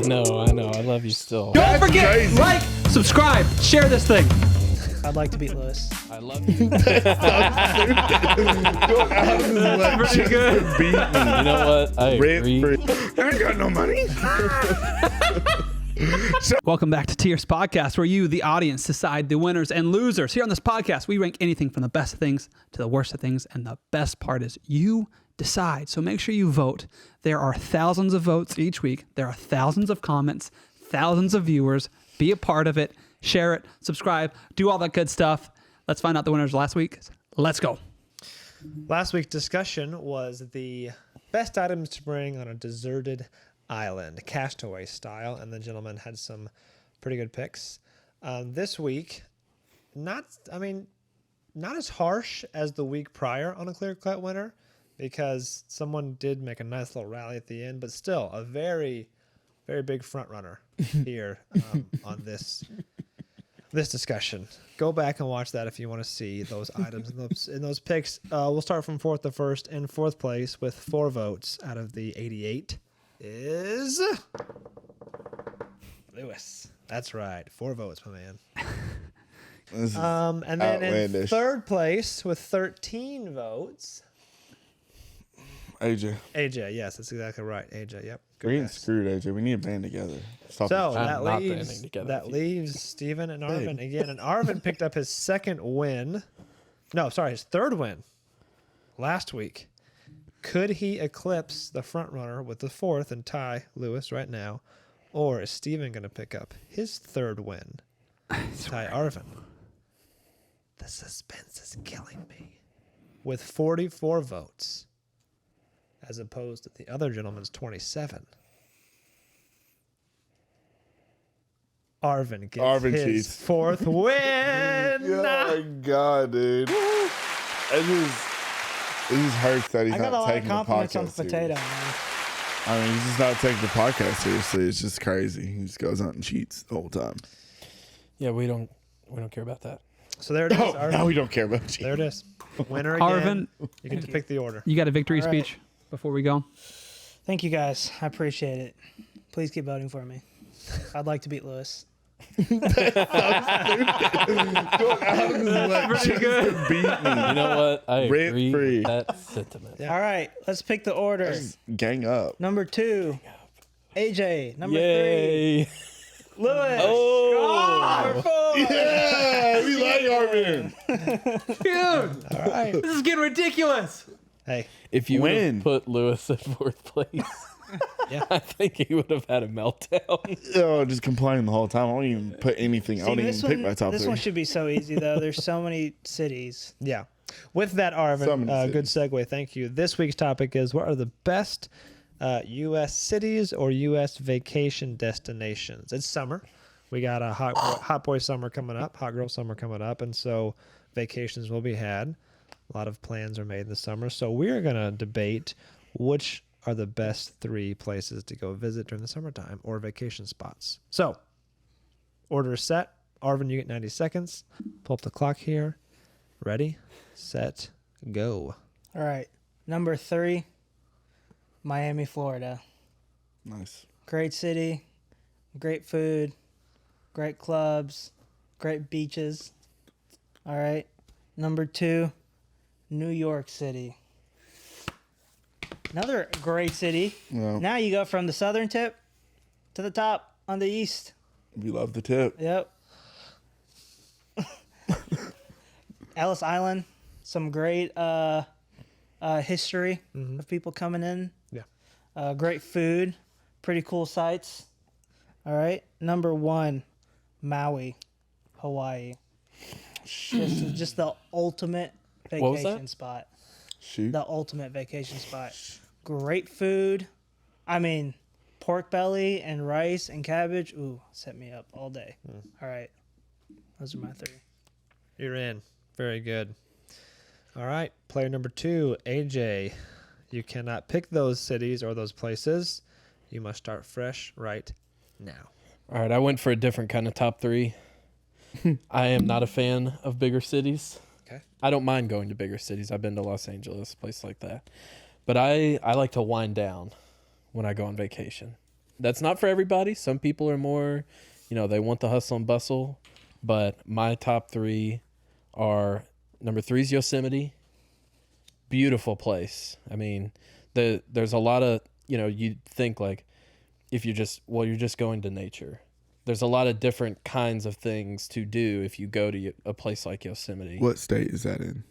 I know. I love you still. Don't forget, crazy. like, subscribe, share this thing. I'd like to beat Lewis. I love you. Pretty good. Beat me. You know what? I agree. I ain't got no money. Welcome back to Tears Podcast, where you, the audience, decide the winners and losers. Here on this podcast, we rank anything from the best of things to the worst of things, and the best part is you decide. So make sure you vote. There are thousands of votes each week. There are thousands of comments, thousands of viewers. Be a part of it. Share it, subscribe, do all that good stuff. Let's find out the winners last week. Let's go. Last week's discussion was the best items to bring on a deserted island, Castaway style, and the gentleman had some pretty good picks. This week, not as harsh as the week prior on a clear-cut winner, because someone did make a nice little rally at the end, but still a very, very big front runner here on this discussion. Go back and watch that if you want to see those items in those picks. We'll start from fourth to first. In fourth place with 4 votes out of the 88 is Lewis. That's right. 4 votes, my man. And then in third place with 13 votes, AJ. AJ. Yes, that's exactly right. AJ. Yep. We ain't screwed, AJ. We need to band together. So I'm not banding together with you. leaves Steven and Arvin again. And Arvin picked up his second win. No, sorry, his third win last week. Could he eclipse the front runner with the fourth and tie Lewis right now? Or is Steven going to pick up his third win? Tie Arvin. The suspense is killing me. With 44 votes, as opposed to the other gentleman's 27. Arvin gets his cheats. fourth win. Oh my god, dude. It just hurts that he's I got a not lot of taking the compliments on podcast the potato, serious. man. I mean, he's just not taking the podcast seriously. It's just crazy. He just goes out and cheats the whole time. Yeah, we don't care about that. So there it is. Oh, Arvin. now we don't care about cheating. There it is. Winner again. Arvin, You get to pick the order. you got a victory All right. speech before we go? Thank you, guys. I appreciate it. Please keep voting for me. I'd like to beat Lewis. Pretty good. Beat me. You know what? I Rent agree free. with that sentiment. All right, let's pick the order. Gang up. Number 2, AJ. Number 3, Yay! Lewis. Oh! Yeah, we like Arvin. Dude, All right. this is getting ridiculous. Hey, If you would Win. have put Lewis in fourth place, Yeah. I think he would have had a meltdown. Oh, just complaining the whole time. I don't even put anything. I See, don't even pick my top this 3. one should be so easy, though. There's so many cities. yeah. With that, Arvin, Summon good segue. Thank you. This week's topic is, what are the best U.S. cities or U.S. vacation destinations? It's summer. We got a hot boy summer coming up, hot girl summer coming up, and so vacations will be had. A lot of plans are made this summer. So we're going to debate which are the best 3 places to go visit during the summertime or vacation spots. So, order is set. Arvin, you get 90 seconds. Pull up the clock here. Ready, set, go. All right, number 3, Miami, Florida. Nice. Great city, great food, great clubs, great beaches. All right. Number 2, New York City. Another great city. Well, Now you go from the southern tip to the top on the east. we love the tip. Yep. Ellis Island, some great history of people coming in. Yeah. Great food, pretty cool sights. All right. Number 1, Maui, Hawaii. Just the ultimate What was that? vacation spot. Shoot. The ultimate vacation spot. Great food. I mean, pork belly and rice and cabbage. Ooh, set me up all day. All right. Those are my 3. You're in. Very good. All right. Player number 2, AJ. You cannot pick those cities or those places. You must start fresh right now. All right, I went for a different kind of top 3. I am not a fan of bigger cities. Okay. I don't mind going to bigger cities. I've been to Los Angeles, a place like that. But I like to wind down when I go on vacation. that's not for everybody. Some people are more, they want the hustle and bustle. But my top 3 are, number 3 is Yosemite. Beautiful place. I mean, there's a lot of, you think like if you're just going to nature. There's a lot of different kinds of things to do if you go to a place like Yosemite. What state is that in?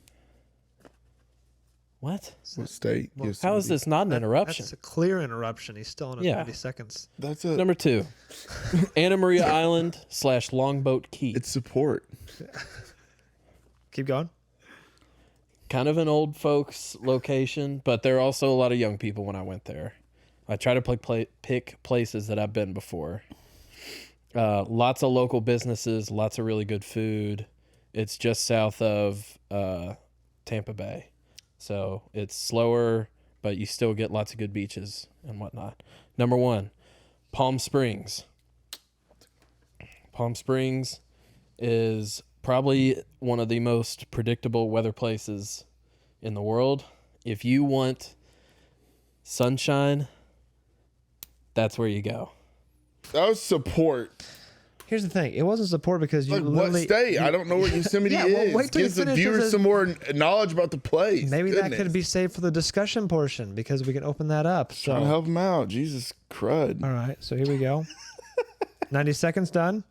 What? What state? Well, How is this not an interruption? That's a clear interruption. He's still in 30 seconds. That's a. Number 2, Anna Maria Island / Longboat Key. It's support. Keep going. Kind of an old folks location, but there are also a lot of young people when I went there. I try to pick places that I've been before. Lots of local businesses, lots of really good food. It's just south of Tampa Bay. So it's slower, but you still get lots of good beaches and whatnot. Number 1, Palm Springs. Palm Springs is probably one of the most predictable weather places in the world. If you want sunshine, that's where you go. That was support. Here's the thing. It wasn't support because you Like what literally... state? I don't know what Yosemite Yeah, well, is. wait till he Gives the finishes viewers his- some more knowledge about the place. Maybe that Goodness. could be saved for the discussion portion because we can open that up. So, Trying to help him out. Jesus crud. all right. So here we go. 90 seconds done.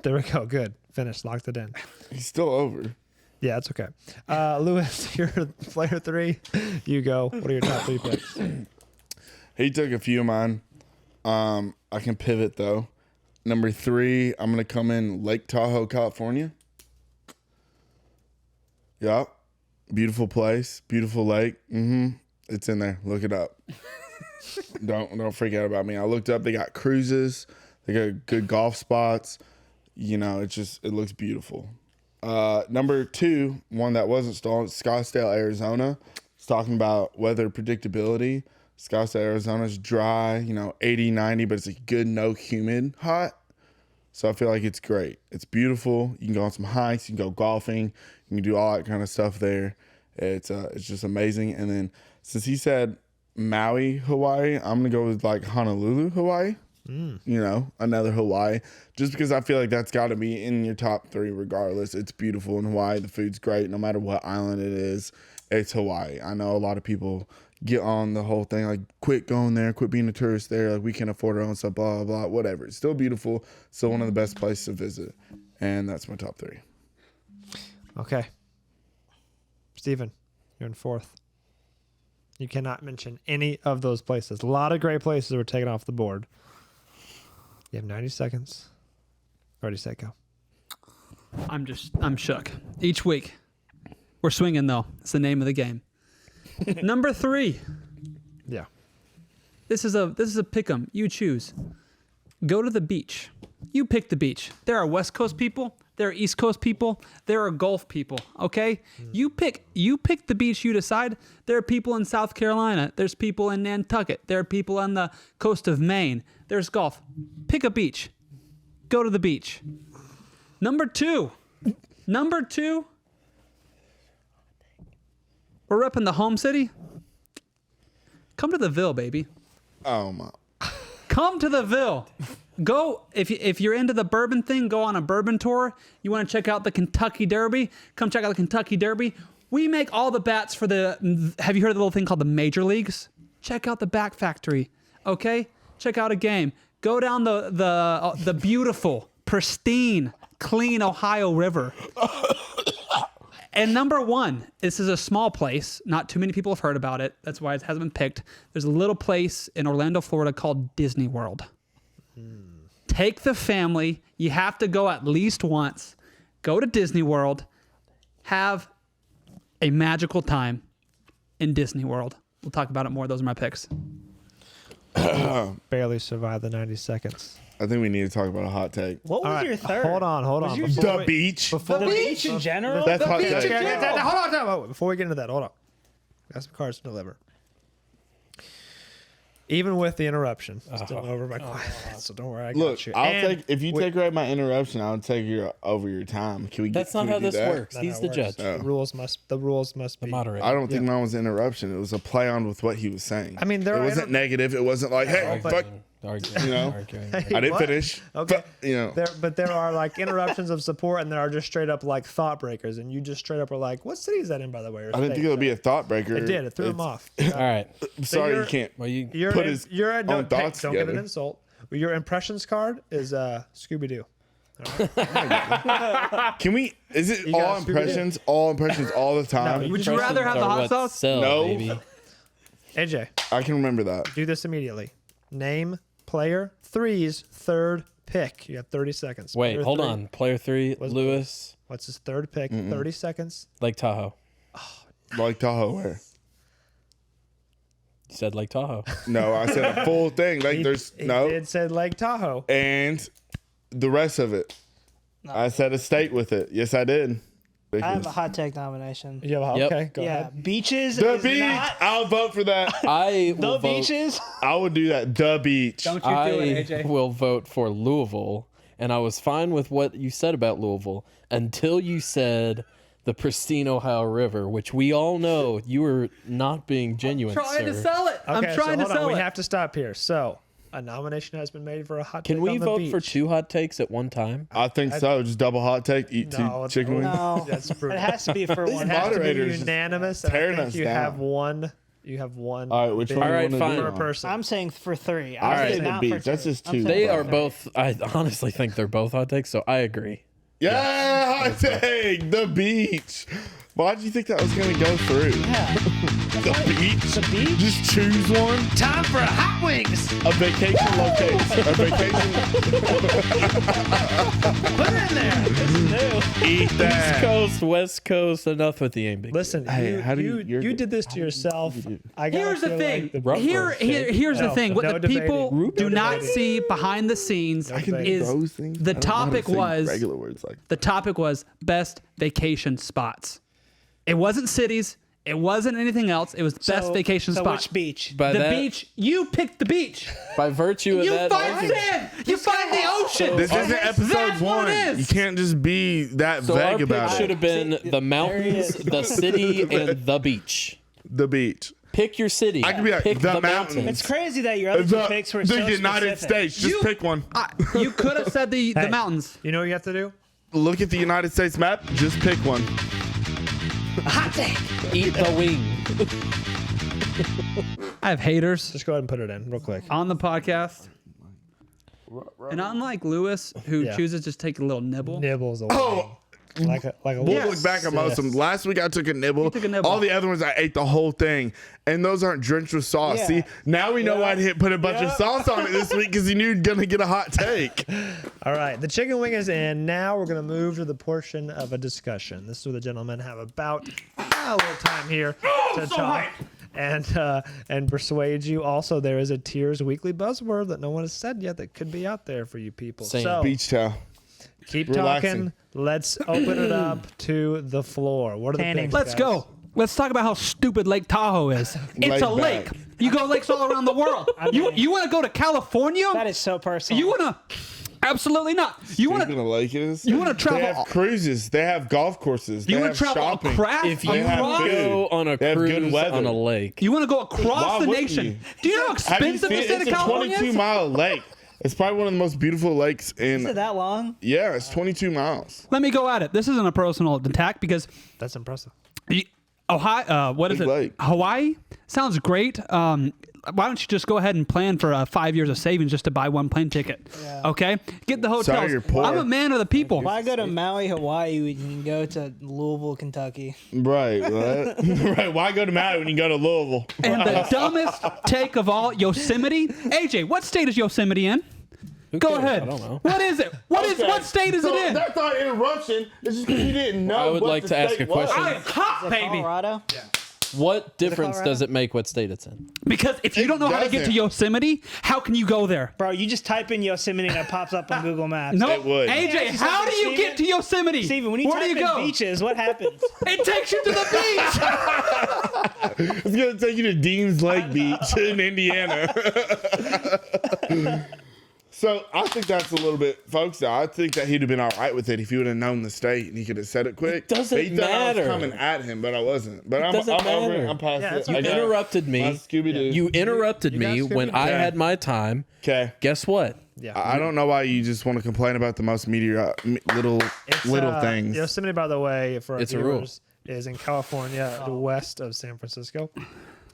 There we go. Good. Finished. Locked it in. He's still over. Yeah, it's okay. Lewis, you're player 3. You go. What are your top 3 picks? He took a few of mine. I can pivot though. Number 3, I'm gonna come in Lake Tahoe, California. Yep. Beautiful place, beautiful lake. It's in there. Look it up. Don't freak out about me. I looked up. They got cruises. They got good golf spots. It looks beautiful. Number 2, one that wasn't stolen, Scottsdale, Arizona. It's talking about weather predictability. Scottsdale, Arizona's dry, 80, 90, but it's a good, no humid hot. So I feel like it's great. It's beautiful. You can go on some hikes. You can go golfing. You can do all that kind of stuff there. It's just amazing. And then since he said Maui, Hawaii, I'm going to go with like Honolulu, Hawaii. Another Hawaii. Just because I feel like that's got to be in your top 3 regardless. It's beautiful in Hawaii. The food's great. No matter what island it is, it's Hawaii. I know a lot of people get on the whole thing like quit going there, quit being a tourist there, like we can't afford our own stuff, blah blah blah, whatever. It's still beautiful, still one of the best places to visit, and that's my top 3. Okay. Steven, you're in 4th. You cannot mention any of those places. A lot of great places were taken off the board. You have 90 seconds. Ready, set, go. I'm shook. Each week, we're swinging though. It's the name of the game. Number 3. Yeah. This is a pick 'em. You choose. Go to the beach. You pick the beach. There are West Coast people. There are East Coast people. There are Gulf people. Okay, you pick the beach you decide. There are people in South Carolina. There's people in Nantucket. There are people on the coast of Maine. There's golf. Pick a beach. Go to the beach. Number 2. We're repping the home city. Come to the Ville, baby. Oh my! Come to the Ville. Go if you're into the bourbon thing. Go on a bourbon tour. You want to check out the Kentucky Derby? Come check out the Kentucky Derby. We make all the bats for the. Have you heard of the little thing called the Major Leagues? Check out the Bat Factory. Okay, check out a game. Go down the beautiful, pristine, clean Ohio River. And number 1, this is a small place. Not too many people have heard about it. That's why it hasn't been picked. There's a little place in Orlando, Florida called Disney World. Take the family. You have to go at least once. Go to Disney World. Have a magical time in Disney World. We'll talk about it more. Those are my picks. Barely survived the 90 seconds. I think we need to talk about a hot take. What was All right, your third? Hold on. Was your- The beach. The beach in general? That's hot take. Hold on. Before we get into that, hold on. Got some cards to deliver. Even with the interruption, still over my class. So don't worry, I got Look, you. I'll And take if you take away my interruption, I'll take over your time. Can we? That's can not we how do this that? works. That's He's how the it judge, works. The rules must the be. moderator. I don't think mine was an interruption. It was a play on with what he was saying. I mean, there it are wasn't negative. It wasn't like, hey, but- fuck. Arguing, You know? arguing. I didn't What? finish. Okay. But, you know. There are like interruptions of support, and there are just straight up like thought breakers, and you just straight up were like, "What city is that in, by the way?" Or I didn't state? think it would be a thought breaker. It did. It threw him off. All right. I'm sorry, you you're- can't. Well, you You're Put in- his you're at, no, own thoughts don't give an together. insult. Your impressions card is Scooby Doo. Can we? Is it You got all a Scooby-Doo. impressions? All impressions all the time? Would you rather have the Are hot what sauce? sell, No. baby. AJ, I can remember that. do this immediately. Name player 3's third pick. You have 30 seconds. Wait, Player hold 3. on. Player 3, Was- Lewis, What's his third pick? 30 seconds. Lake Tahoe. Like Tahoe, where? You said Lake Tahoe. No, I said a full thing. Like there's He no, did say Lake Tahoe. and the rest of it. I said a state with it. Yes, I did. I have a hot take nomination. Yeah, Yep. okay, go Yeah, ahead. beaches. The is beach. not I'll vote for that. I the will vote, beaches. I would do that. The beach. Don't you do I it, AJ. will vote for Louisville, and I was fine with what you said about Louisville until you said the pristine Ohio River, which we all know you were not being genuine, Trying to sir. sell it. I'm Okay, trying so to hold on. sell We it. have to stop here. So, a nomination has been made for a hot Can take we on the vote beach. for 2 hot takes at one time? I think so. Just double hot take. Eat No, two chicken wings. No, That's it brutal. has to be for one. It has to be Moderators just unanimous. and I tearing think us you down. have one. You have one. All right, which one? All do right, you wanna fine. do per now? person. I'm saying for 3. All I'm right, saying the not beach. for That's 2. just I'm two. saying They for are 3. both. I honestly think they're both hot takes, so I agree. Yeah, hot take. The beach. Why'd you think that was gonna go through? Yeah. The beach. The beach? Just choose one. Time for hot wings. A vacation location. A vacation. Put it in there. It's new. Eat East that. Coast, West Coast, enough with the aim big. Listen, Hey, you, how do you, you're- you did this to yourself. I gotta Here's the feel thing. like Rubber Here's the No, thing. What no the people debating. do No not debating. see behind the scenes I can do is those things. the I don't know how to topic say was regular words like. the topic was best vacation spots. It wasn't cities. It wasn't anything else. It was best vacation so spots. which beach? By The that, beach. You picked the beach. by virtue of You that find argument. sand. You find the ocean. This Okay? isn't episode That's what one. it You is. can't just be that So our vague pick about should it. have been the mountains, the city, and the beach. The beach. Pick your city. I could be like, pick the the mountains. It's crazy that your other two picks were so the United specific. States. Just pick one. You could have said the Hey. mountains. You know what you have to do? Look at the United States map. Just pick one. Hot take. Eat the wing. I have haters Just go ahead and put it in real quick. on the podcast. And unlike Lewis, who Yeah. chooses to just take a little nibble, Nibbles away. Oh. Like a We'll little look back at most of them. Last week I took a nibble. took a nibble. All the other ones I ate the whole thing, and those aren't drenched with sauce. Yeah. See, now we know why I put a bunch of sauce on it this week because he knew he was gonna get a hot take. All right, the chicken wing is in. Now we're going to move to the portion of a discussion. This is where the gentlemen have about a little time here to talk and persuade you. Also, there is a Tears Weekly buzzword that no one has said yet that could be out there for you people. Same. So Beach towel. keep Relaxing. talking. Let's open it up to the floor. What are the Tanning. picks, let's guys? go. Let's talk about how stupid Lake Tahoe is. It's Laid a lake. back. You go lakes all around the world. You want to go to California? That is so personal. You want to? Absolutely not. You want Speaking to? of lake is, You wanna travel They have all- cruises. They have golf courses. You they want to have travel shopping. across? If you They have across- food. go on a They have good cruise weather. on a lake, You want to go across Why the wouldn't nation? you? Do you know how Have you expensive seen the it? state of It's a California is? 22-mile lake. It's probably one of the most beautiful lakes Is it in. that long? Yeah, it's 22 miles. Let me go at it. This isn't a personal attack because That's impressive. Ohio, what is Big it? lake. Hawaii sounds great. Why don't you just go ahead and plan for 5 years of savings just to buy one plane ticket? Yeah. Okay, get the hotels. you're poor. I'm a man of the people. Why go to Maui, Hawaii when you can go to Louisville, Kentucky? Right. Right. Why go to Maui when you go to Louisville? And the dumbest take of all, Yosemite. AJ, what state is Yosemite in? Who Go cares? ahead. I don't know. What is it? What state is So it in? That's not interruption. It's just because you didn't know. I would what like the to ask state a question. was. I'm hot, baby. Colorado? What difference Colorado? does it make what state it's in? Because if you don't know how to get to doesn't. Yosemite, how can you go there? Bro, you just type in Yosemite and it pops up on Google Maps. No, It would. AJ, Yeah, how do you get to Yosemite? Steven, when you Where do type you in go? beaches, what happens? It takes you to the beach. It's gonna take you to Dean's Lake Beach in Indiana. So I think that's a little bit, folks. I think that he'd have been all right with it if he would have known the state and he could have said it quick. It doesn't But he thought I matter. was coming at him, but I wasn't. But I'm doesn't over it. matter. I'm past Yeah, it. it's I You got interrupted me. my Scooby-Doo. You interrupted You got me when I Okay. had my time. Okay. Guess what? Yeah. I don't know why you just want to complain about the most little things. Yosemite, by the way, for our It's a rule. viewers, is in California, west of San Francisco,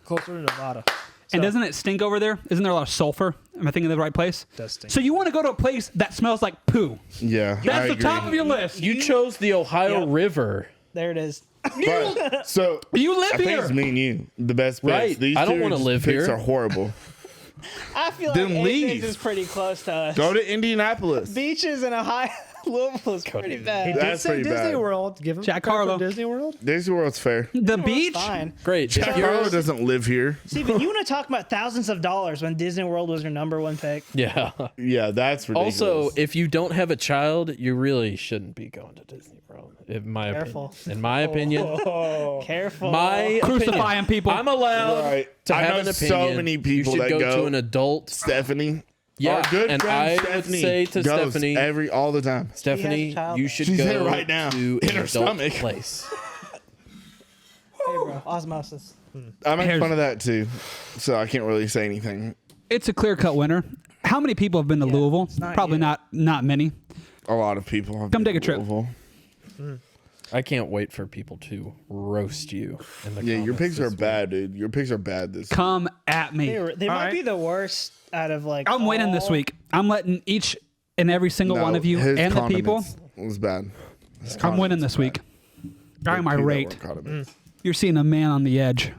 closer to Nevada. And So- doesn't it stink over there? Isn't there a lot of sulfur? Am I thinking of the right place? Does stink. So you want to go to a place that smells like poo. Yeah, I That's the agree. top of your list. You chose the Ohio Yep. River. There it is. But, so You live I think here. it's me and you, the best picks. Right. These I don't two wanna live picks here. are horrible. I feel Then like leave. AJ's is pretty close to us. Go to Indianapolis. Beaches in Ohio, Louisville is pretty He bad. did That's say pretty Disney bad. World. Give him Jack credit for Harlow. Disney World. Disney World's fair. The Well, beach. Fine. Great. Jack If you're- Harlow doesn't live here. See, but you want to talk about thousands of dollars when Disney World was your number one pick. yeah. Yeah, that's ridiculous. Also, if you don't have a child, you really shouldn't be going to Disney World. In my Careful. opinion. In my opinion. Careful. My Crucifying opinion. people. I'm allowed Right. to I have know an opinion. so many people you should that go to go. an adult. Stephanie. Yeah, Our good and friend I would Stephanie say to goes Stephanie, all the time. Stephanie, child you there. should She's go there right now, to in an her adult stomach. place. Hey, bro. Osmosis. I make Here's- fun of that too, so I can't really say anything. It's a clear-cut winner. How many people have been to Louisville? not Probably you. not many. A lot of people have Come been take a to trip. Louisville. I can't wait for people to roast you. In the Yeah, your comments picks are this bad, dude. Your picks are bad this. Come at me. They might right. be the worst out of like. I'm winning this all- week. I'm letting each and every single one of you his and the people. condiments was bad. His I'm winning condiments this were week. bad. I'm Peanut irate. butter condiments. You're seeing a man on the edge.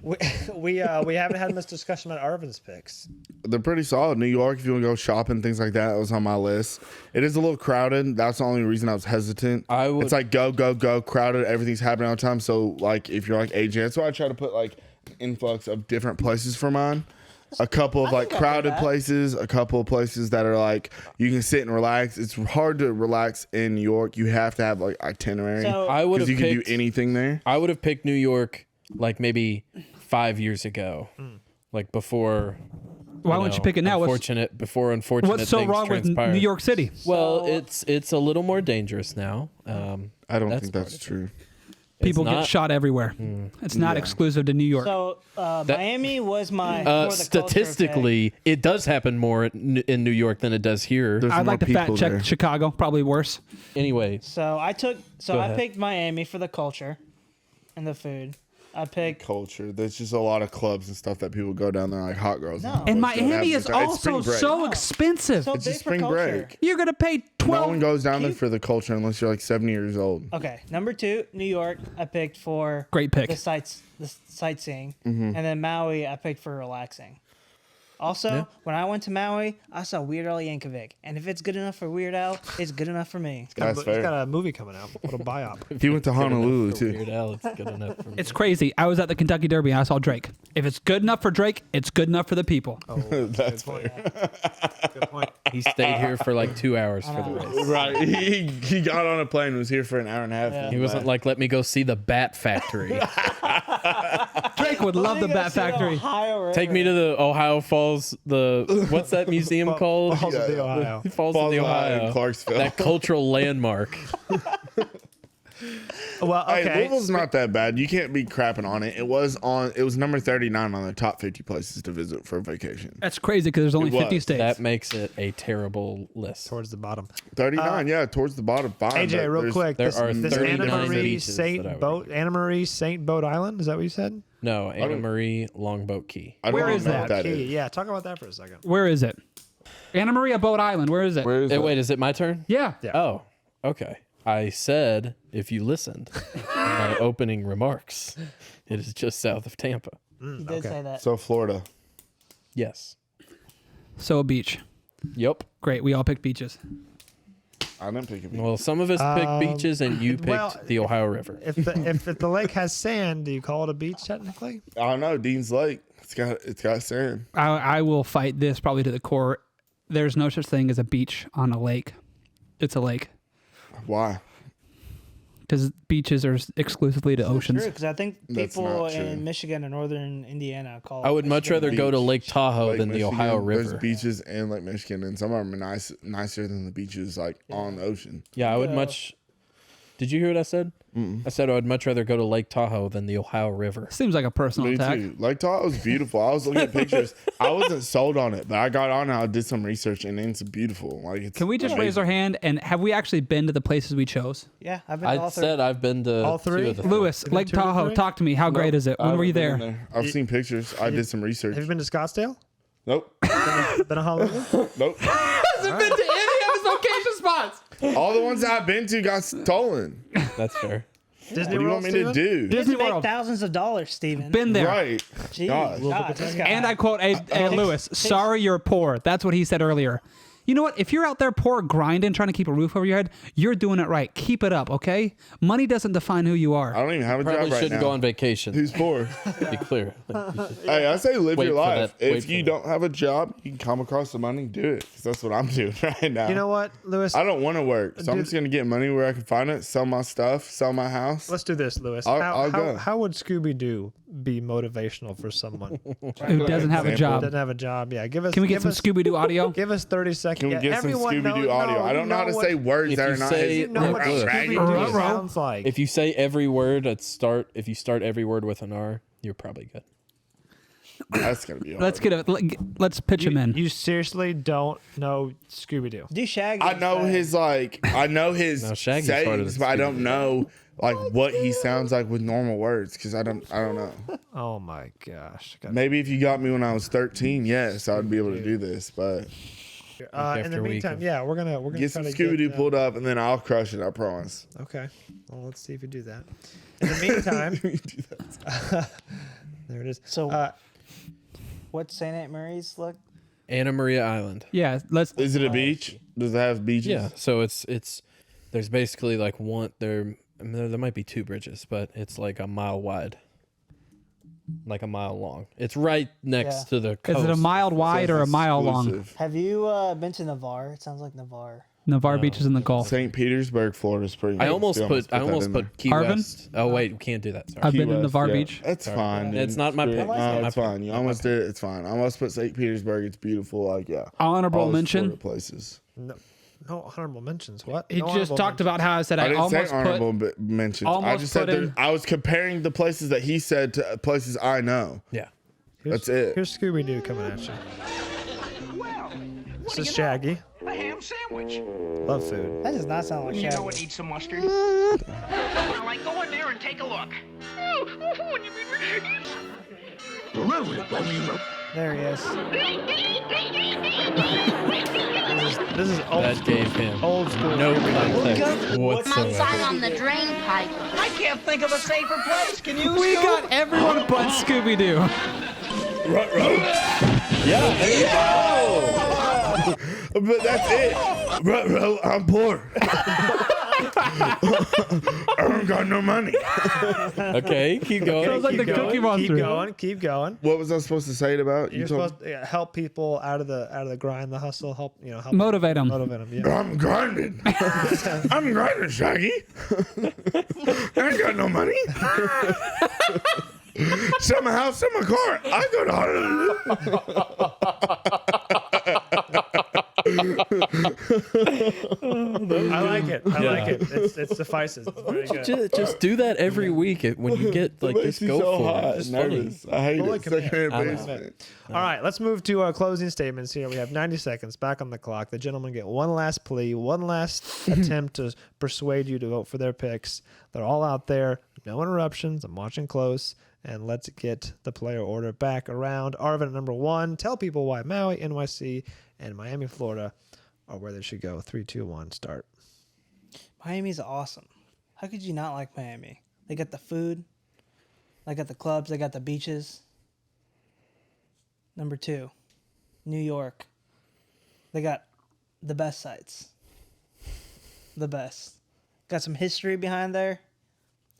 We haven't had much discussion about Arvin's picks. They're pretty solid. New York, if you want to go shopping, things like that, that was on my list. It is a little crowded. That's the only reason I was hesitant. I would- It's like go, crowded. Everything's happening all the time. So, like, if you're like AJ, that's why I try to put like influx of different places for mine. A couple of like think I do crowded that. places, a couple of places that are like you can sit and relax. It's hard to relax in New York. You have to have like itinerary So- I would because have you can picked. do anything there. I would have picked New York like maybe 5 years ago, like before. Why wouldn't you pick it now? Unfortunate What's so things wrong with transpired. New York City? Well, it's a little more dangerous now. I don't That's think that's true. People get not- shot everywhere. It's not Yeah. exclusive to New York. So Miami was my for the culture Statistically, it does happen more in New York than it does here. There's I'd more like to fact people check there. Chicago. Probably worse. Anyway, pick. So I Go ahead. picked Miami for the culture and the food. I picked Culture. There's just a lot of clubs and stuff that people go down there like hot girls. No. And What's gonna Miami happen is with that? It's also spring break. so expensive. so It's big just for spring culture. break. You're gonna pay No 12. one goes down there Keep- for the culture unless you're like 70 years old. Okay, number 2, New York. I picked for Great pick. the sightseeing, Mm-hmm. and then Maui. I picked for relaxing. Also, when I went to Maui, I saw Weird Al Yankovic, and if it's good enough for Weird Al, it's good enough for me. That's He's fair. got a movie coming out. What a biop. He went to Honolulu too. Weird Al, it's good enough for me. It's crazy. I was at the Kentucky Derby and I saw Drake. If it's good enough for Drake, it's good enough for the people. That's fair. Good point. He stayed here for like 2 hours for the race. Right. He got on a plane and was here for an hour and a half. Yeah. He wasn't like, let me go see the Bat Factory. Drake would love the Bat Factory. Take me to the Ohio Falls. What's that museum called? Falls of the Ohio. Falls of the Ohio. in Clarksville. That cultural landmark. Well, Hey, okay. Louisville's not that bad. You can't be crapping on it. It was number 39 on the top 50 places to visit for a vacation. That's crazy because there's only It 50 was. states. That makes it a terrible list. Towards the bottom. 39, yeah, towards the bottom. Fine, AJ, but real there's- quick. there This, are this 39 Anna Marie beaches that I Saint would Boat, Anna Marie Saint Boat Island. Is that what you said? No, Anna don't- Marie Longboat Key. I don't Where even is know that? what that Key. is. Yeah, talk about that for a second. Where is it? Anna Maria Boat Island. Where is it? Where is Hey, that? wait, is it my turn? Yeah. Yeah. Oh, okay. I said, if you listened, in my opening remarks, it is just south of Tampa. You did say that. So Florida. Yes. So a beach. Yep. Great. We all picked beaches. I didn't pick a beach. Well, some of us picked beaches, and you picked well, the Ohio River. If the lake has sand, do you call it a beach technically? I don't know. Dean's Lake. It's got sand. I will fight this probably to the core. There's no such thing as a beach on a lake. It's a lake. Why? because beaches are exclusively to oceans. True, because I think That's people not true. in Michigan and northern Indiana call. I would much Michigan rather go to Lake Tahoe Lake than the Michigan, Ohio There's River. beaches in Lake Michigan, and some of them are nicer than the beaches like on the ocean. Yeah, I would Yeah. much. Did you hear what I said? I said I would much rather go to Lake Tahoe than the Ohio River. Seems like a personal Me attack. too. Lake Tahoe was beautiful. I was looking at pictures. I wasn't sold on it, but I got on and I did some research, and it's beautiful. Like, it's Can we just raise our hand and have we actually been to the places we chose? Yeah, I've been to I all three. said I've been to All three? two of the Lewis, Have you Lake been to the Tahoe, three? talk to me. How great is it? When were you there? I've seen pictures. I did some research. Have you been to Scottsdale? Nope. Been to Honolulu? Nope. Hasn't been to any of his location spots. All the ones I've been to got stolen. That's fair. Disney What do you World, want me to Steven? do? Disney Disney made World. thousands of dollars, Steven. Been there. Right. Jeez, God. God, this guy. And I quote Lewis, sorry you're poor. That's what he said earlier. You know what? If you're out there poor, grinding, trying to keep a roof over your head, you're doing it right. Keep it up, okay? Money doesn't define who you I are. don't even have a Probably job right shouldn't now. go on vacation. Who's poor? To be clear. Hey, I say live Wait your for life. that- wait If for you that. don't have a job, you can come across the money, do it. 'Cause that's what I'm doing right now. You know what, Lewis? I don't want to work, so I'm Dude. just gonna get money where I can find it, sell my stuff, sell my house. Let's do this, Lewis. I'll go. How would Scooby Doo be motivational for someone Who doesn't have a Example. job? doesn't have a job? Yeah, give us. Can we get give some us, Scooby Doo audio? Give us 30 seconds. Can we Yeah, get some everyone Scooby Doo knows- audio? no, I don't know how to what- say words If that you are not. say- You know what Look, Scooby Doo right. sounds like. If you say every word if you start every word with an R, you're probably good. That's gonna be hard. Let's pitch him in. You seriously don't know Scooby Doo? Do Shaggy. I know his I know his No, Shaggy's harder sayings, than but I Scooby-Doo. don't know like what he sounds like with normal words because I don't know. Oh my gosh. Maybe if you got me when I was 13, yes, I would be able to do this. But In after the a week meantime, of- yeah, we're gonna get try some to Scooby Doo get, pulled up, and then I'll crush it. I promise. Okay. Well, let's see if you do that. In the meantime, there it is. So- What's St. Aunt Mary's look? Anna Maria Island. Yeah, let's. Is it a beach? Does it have beaches? Yeah. So it's there's basically like there might be two bridges, but it's like a mile wide. Like a mile long. It's right next Yeah. to the coast. Is it a mile wide or a mile long? Exclusive. Have you been to Navarre? It sounds like Navarre. Navarre Beach is in the Gulf. St. Petersburg, Florida is pretty. I nice. almost We put that in there. Key Harvin? West. Oh wait, we can't do that. Sorry. I've Key been to West, Navarre yeah. Beach. It's fine. dude. It's not my Screw it. pick. No, It's it's not my fine. You almost did it. It's fine. I almost put St. Petersburg. It's beautiful. Like yeah. Honorable All those mention. Florida places. No honorable mentions. What? He No just honorable talked about how I said I I didn't almost say honorable put. mentions. I almost just said put in- I was comparing the places that he said to places I know. Yeah. That's it. Here's Scooby Doo coming at you. Well, This is Shaggy. a ham sandwich. Love food. That does not sound like You Shaggy. know what needs some mustard? Well, like, go in there and take a look. There he is. This is old That school. gave him Old school. no Scooby-Doo. context Outside whatsoever. on the drain pipe. I can't think of a safer place. Can you? We got everyone but Scooby Doo. But that's it. Ruh-roh, I'm poor. I don't got no money. Okay, keep going. Sounds like the Cookie Monster. Keep going. What was I supposed to say it about? You're told supposed to help people out of the grind, the hustle. Help Motivate 'em. Motivate them. Yeah. I'm grinding. I'm grinding, Shaggy. I ain't got no money. Sell my house, sell my car. I go to Honolulu. I like it. I like it. It suffices. It's very good. Just do that every week when you get like Makes this. me Go so for hot, it. It's funny. nervous. I hate Fully it. Secondary I know. basement. All right, let's move to closing statements here. We have 90 seconds back on the clock. The gentlemen get one last plea, one last attempt to persuade you to vote for their picks. They're all out there. No interruptions. I'm watching close. And let's get the player order back around. Arvin at number 1. Tell people why Maui, NYC, and Miami, Florida are where they should go. 3, 2, 1, start. Miami's awesome. How could you not like Miami? They got the food. They got the clubs. They got the beaches. Number 2, New York. They got the best sites. The best. Got some history behind there.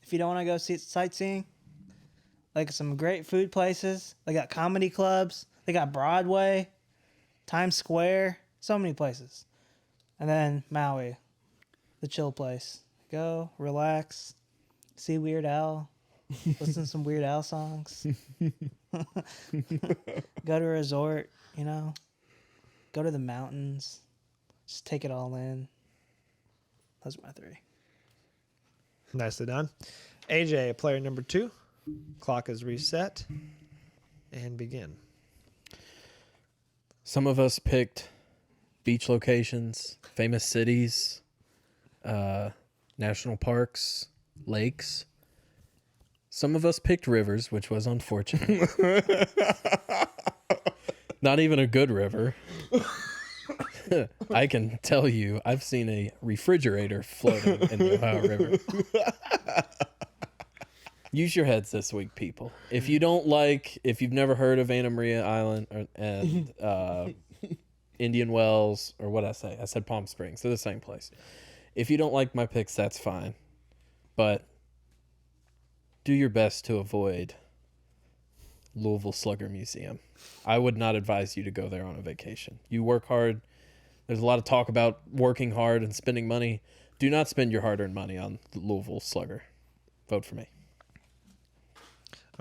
If you don't want to go see sightseeing, like some great food places. They got comedy clubs. They got Broadway, Times Square, so many places. And then Maui, the chill place. Go, relax, see Weird Al, listen to some Weird Al songs. Go to a resort, Go to the mountains. Just take it all in. Those are my 3. Nicely done. AJ, player number 2. Clock is reset. And begin. Some of us picked beach locations, famous cities, national parks, lakes. Some of us picked rivers, which was unfortunate. Not even a good river. I can tell you, I've seen a refrigerator floating in the Ohio River. Use your heads this week, people. If you've never heard of Anna Maria Island and Indian Wells, or what I said Palm Springs. They're the same place. If you don't like my picks, that's fine. But do your best to avoid Louisville Slugger Museum. I would not advise you to go there on a vacation. You work hard. There's a lot of talk about working hard and spending money. Do not spend your hard-earned money on the Louisville Slugger. Vote for me.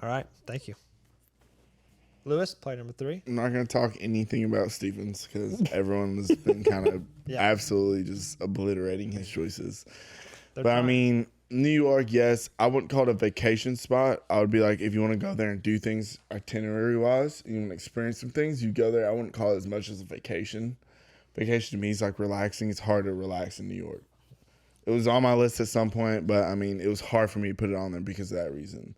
All right. Thank you. Lewis, player number 3. I'm not going to talk anything about Stevens because everyone has been kind of absolutely just obliterating his choices. But I mean, New York, yes. I wouldn't call it a vacation spot. I would be like, if you want to go there and do things itinerary-wise, and you want to experience some things, you go there. I wouldn't call it as much as a vacation. Vacation to me is like relaxing. It's hard to relax in New York. It was on my list at some point, but I mean, it was hard for me to put it on there because of that reason.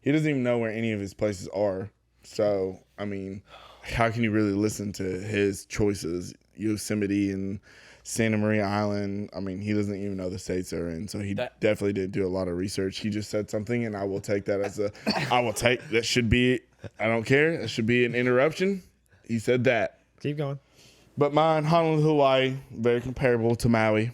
He doesn't even know where any of his places are. So, I mean, how can you really listen to his choices? Yosemite and Santa Maria Island. I mean, he doesn't even know the states they're in. So he definitely didn't do a lot of research. He just said something, and I will take that as that should be, I don't care. That should be an interruption. He said that. Keep going. But mine, Honolulu, Hawaii, very comparable to Maui.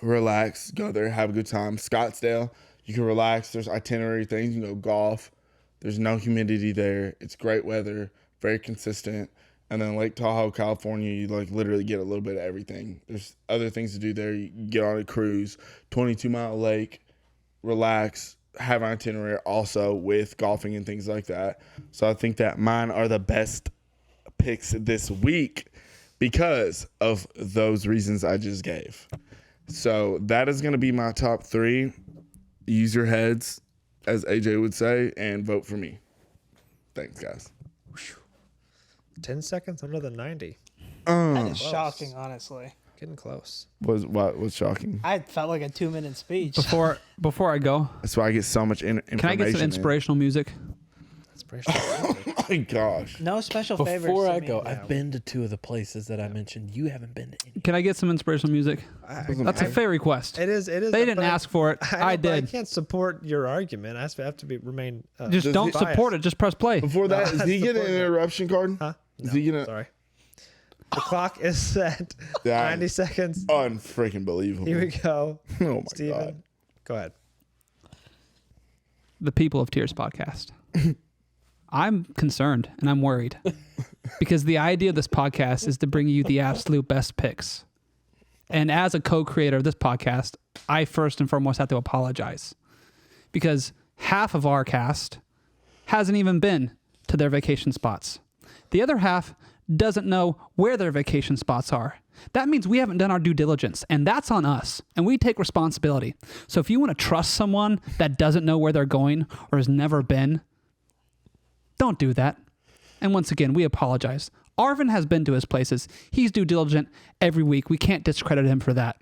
Relax, go there, have a good time. Scottsdale, you can relax. There's itinerary things. You can go golf. There's no humidity there. It's great weather, very consistent. And then Lake Tahoe, California, you like literally get a little bit of everything. There's other things to do there. You can get on a cruise, 22-mile lake, relax, have an itinerary also with golfing and things like that. So I think that mine are the best picks this week because of those reasons I just gave. So that is going to be my top 3. Use your heads, as AJ would say, and vote for me. Thanks, guys. 10 seconds under the 90. That is shocking, honestly. Getting close. What's shocking? I felt like a 2-minute speech. Before I go, That's why I get so much information. can I get some inspirational music? Oh my gosh. No special favorites. Before to I me. go, I've been to 2 of the places that I mentioned. You haven't been to any. Can I get some inspirational music? That's a fair request. It is. It is. They didn't but ask for it. I but I did. can't support your argument. I have to remain. Just don't biased. support it. Just press play. Before that, is he getting an Support that. interruption card? Huh? Is he gonna? Sorry. The clock is set. Damn. 90 seconds. Unfreaking believable. Here we go. Oh my Steven, god. go ahead. The People of Tears podcast. I'm concerned and I'm worried because the idea of this podcast is to bring you the absolute best picks. And as a co-creator of this podcast, I first and foremost have to apologize because half of our cast hasn't even been to their vacation spots. The other half doesn't know where their vacation spots are. That means we haven't done our due diligence, and that's on us, and we take responsibility. So if you want to trust someone that doesn't know where they're going or has never been, don't do that. And once again, we apologize. Arvin has been to his places. He's due diligent every week. We can't discredit him for that.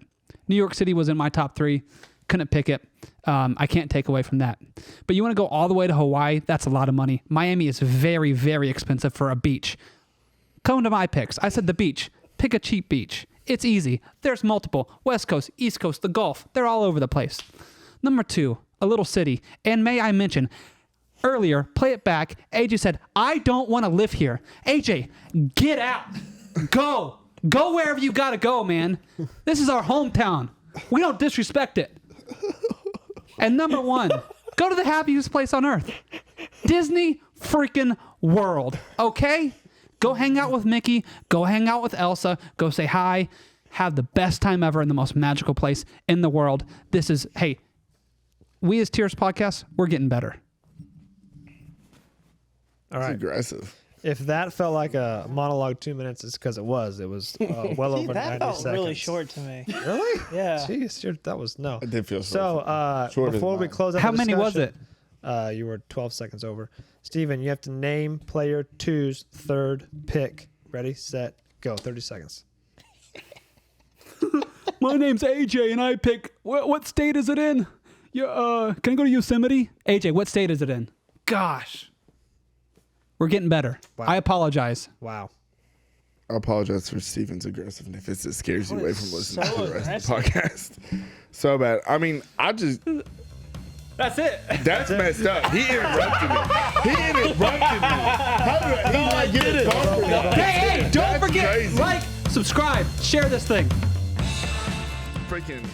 New York City was in my top 3. Couldn't pick it. I can't take away from that. But you want to go all the way to Hawaii? That's a lot of money. Miami is very, very expensive for a beach. Come to my picks. I said the beach. Pick a cheap beach. It's easy. There's multiple. West Coast, East Coast, the Gulf. They're all over the place. Number 2, a little city. And may I mention, earlier, play it back, AJ said, I don't want to live here. AJ, get out. Go. Go wherever you got to go, man. This is our hometown. We don't disrespect it. And number 1, go to the happiest place on earth. Disney freaking World. Okay? Go hang out with Mickey. Go hang out with Elsa. Go say hi. have the best time ever in the most magical place in the world. This is, hey, we as Tears Podcast, we're getting better. All It's right. aggressive. If that felt like a monologue 2 minutes, it's because it was. It was well See, over that 90 felt seconds. really short to me. Really? Yeah. Jeez, that was no. It did feel So shorter before than we mine. close out How the many was it? discussion, you were 12 seconds over. Steven, you have to name player 2's third pick. Ready, set, go. 30 seconds. My name's AJ, and I pick. What state is it in? Yeah, can I go to Yosemite? AJ, what state is it in? Gosh. We're getting better. Wow. I apologize. Wow. I apologize for Steven's aggressiveness if it scares you away from listening so to the rest of the podcast. So bad. I mean, That's it. that's messed up. He interrupted me. How did he not get it? Hey, don't That's forget, crazy. like, subscribe, share this thing. Freaking